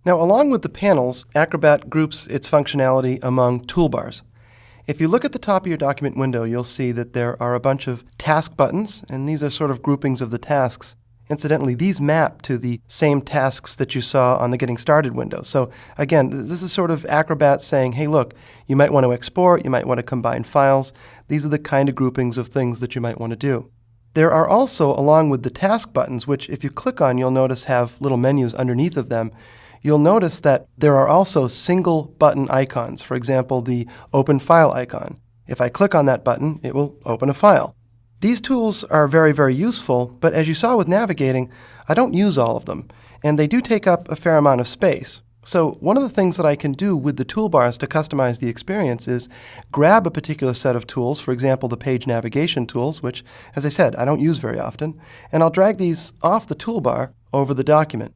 Now, along with the panels, Acrobat groups its functionality among toolbars. If you look at the top of your document window, you'll see that there are a bunch of task buttons, and these are sort of groupings of the tasks. Incidentally, these map to the same tasks that you saw on the Getting Started window. So again, this is sort of Acrobat saying, hey, look, you might want to export, you might want to combine files. These are the kind of groupings of things that you might want to do. There are also, along with the task buttons, which if you click on, you'll notice have little menus underneath of them. You'll notice that there are also single button icons. For example, the Open File icon. If I click on that button, it will open a file. These tools are very, very useful, but as you saw with navigating, I don't use all of them, and they do take up a fair amount of space. So one of the things that I can do with the toolbars to customize the experience is grab a particular set of tools, for example, the page navigation tools, which, as I said, I don't use very often, and I'll drag these off the toolbar over the document.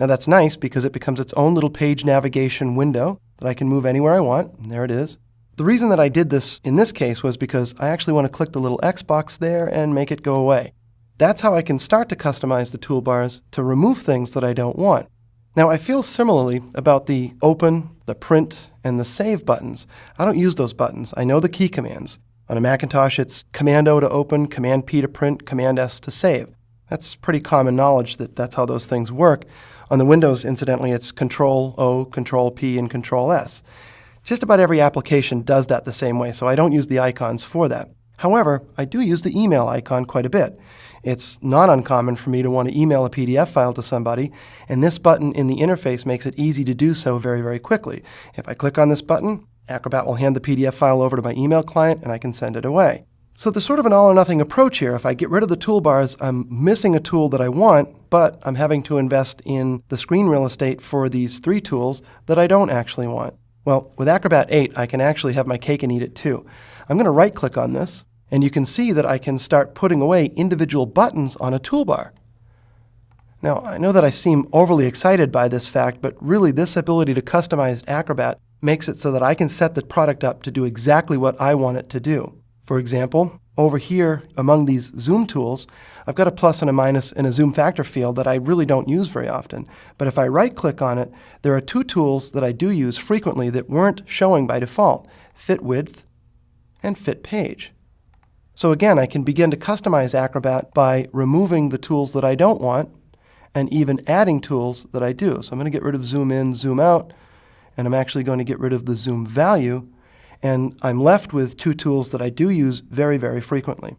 Now that's nice because it becomes its own little page navigation window that I can move anywhere I want, and there it is. The reason that I did this in this case was because I actually want to click the little X box there and make it go away. That's how I can start to customize the toolbars to remove things that I don't want. Now I feel similarly about the Open, the Print, and the Save buttons. I don't use those buttons. I know the key commands. On a Macintosh it's Command-O to open, Command-P to print, Command-S to save. That's pretty common knowledge that that's how those things work. On the Windows, incidentally, it's Control-O, Control-P, and Control-S. Just about every application does that the same way, so I don't use the icons for that. However, I do use the email icon quite a bit. It's not uncommon for me to want to email a PDF file to somebody, and this button in the interface makes it easy to do so very, very quickly. If I click on this button, Acrobat will hand the PDF file over to my email client, and I can send it away. So there's sort of an all-or-nothing approach here. If I get rid of the toolbars, I'm missing a tool that I want, but I'm having to invest in the screen real estate for these 3 tools that I don't actually want. Well, with Acrobat 8, I can actually have my cake and eat it too. I'm going to right-click on this, and you can see that I can start putting away individual buttons on a toolbar. Now, I know that I seem overly excited by this fact, but really this ability to customize Acrobat makes it so that I can set the product up to do exactly what I want it to do. For example, over here among these zoom tools, I've got a plus and a minus in a zoom factor field that I really don't use very often. But if I right-click on it, there are 2 tools that I do use frequently that weren't showing by default, Fit Width and Fit Page. So again, I can begin to customize Acrobat by removing the tools that I don't want and even adding tools that I do. So I'm going to get rid of Zoom In, Zoom Out, and I'm actually going to get rid of the Zoom Value. And I'm left with 2 tools that I do use very, very frequently.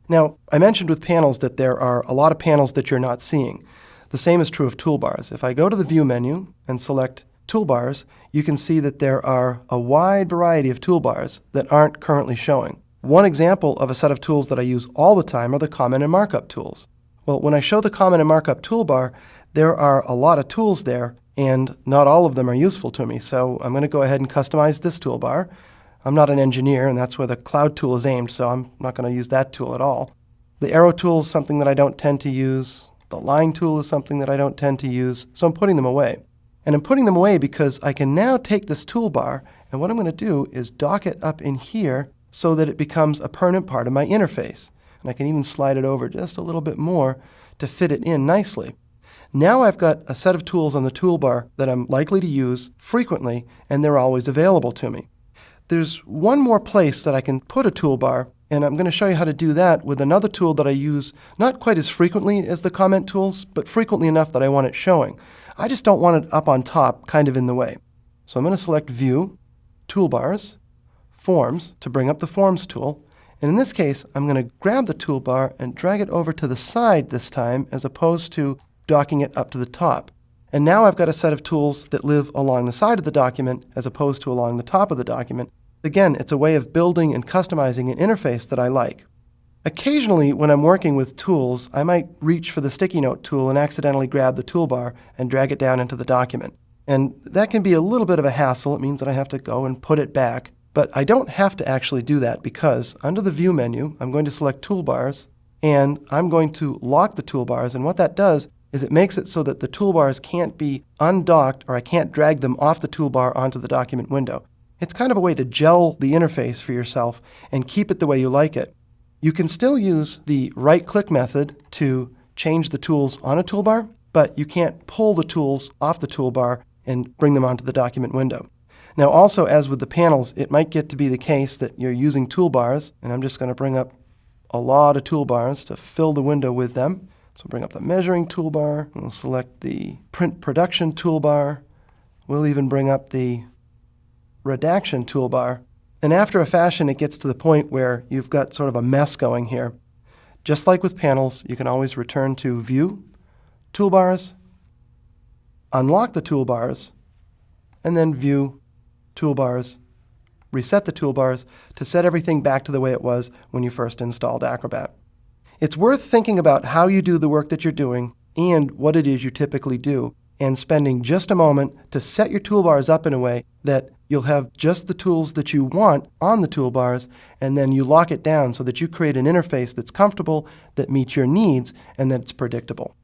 Now, I mentioned with panels that there are a lot of panels that you're not seeing. The same is true of toolbars. If I go to the View menu and select Toolbars, you can see that there are a wide variety of toolbars that aren't currently showing. One example of a set of tools that I use all the time are the Comment and Markup tools. Well, when I show the Comment and Markup toolbar, there are a lot of tools there, and not all of them are useful to me. So I'm going to go ahead and customize this toolbar. I'm not an engineer, and that's where the Cloud tool is aimed, so I'm not going to use that tool at all. The Arrow tool is something that I don't tend to use. The Line tool is something that I don't tend to use, so I'm putting them away. And I'm putting them away because I can now take this toolbar, and what I'm going to do is dock it up in here so that it becomes a permanent part of my interface. And I can even slide it over just a little bit more to fit it in nicely. Now I've got a set of tools on the toolbar that I'm likely to use frequently, and they're always available to me. There's one more place that I can put a toolbar, and I'm going to show you how to do that with another tool that I use not quite as frequently as the comment tools, but frequently enough that I want it showing. I just don't want it up on top, kind of in the way. So I'm going to select View, Toolbars, Forms to bring up the Forms tool. And in this case, I'm going to grab the toolbar and drag it over to the side this time, as opposed to docking it up to the top. And now I've got a set of tools that live along the side of the document as opposed to along the top of the document. Again, it's a way of building and customizing an interface that I like. Occasionally, when I'm working with tools, I might reach for the sticky note tool and accidentally grab the toolbar and drag it down into the document. And that can be a little bit of a hassle. It means that I have to go and put it back. But I don't have to actually do that because under the View menu, I'm going to select Toolbars, and I'm going to lock the toolbars. And what that does is it makes it so that the toolbars can't be undocked, or I can't drag them off the toolbar onto the document window. It's kind of a way to gel the interface for yourself and keep it the way you like it. You can still use the right-click method to change the tools on a toolbar, but you can't pull the tools off the toolbar and bring them onto the document window. Now also, as with the panels, it might get to be the case that you're using toolbars, and I'm just going to bring up a lot of toolbars to fill the window with them. So bring up the measuring toolbar, and we'll select the print production toolbar. We'll even bring up the redaction toolbar. And after a fashion, it gets to the point where you've got sort of a mess going here. Just like with panels, you can always return to View, Toolbars, unlock the toolbars, and then View, Toolbars, reset the toolbars to set everything back to the way it was when you first installed Acrobat. It's worth thinking about how you do the work that you're doing and what it is you typically do, and spending just a moment to set your toolbars up in a way that you'll have just the tools that you want on the toolbars, and then you lock it down so that you create an interface that's comfortable, that meets your needs, and that's predictable.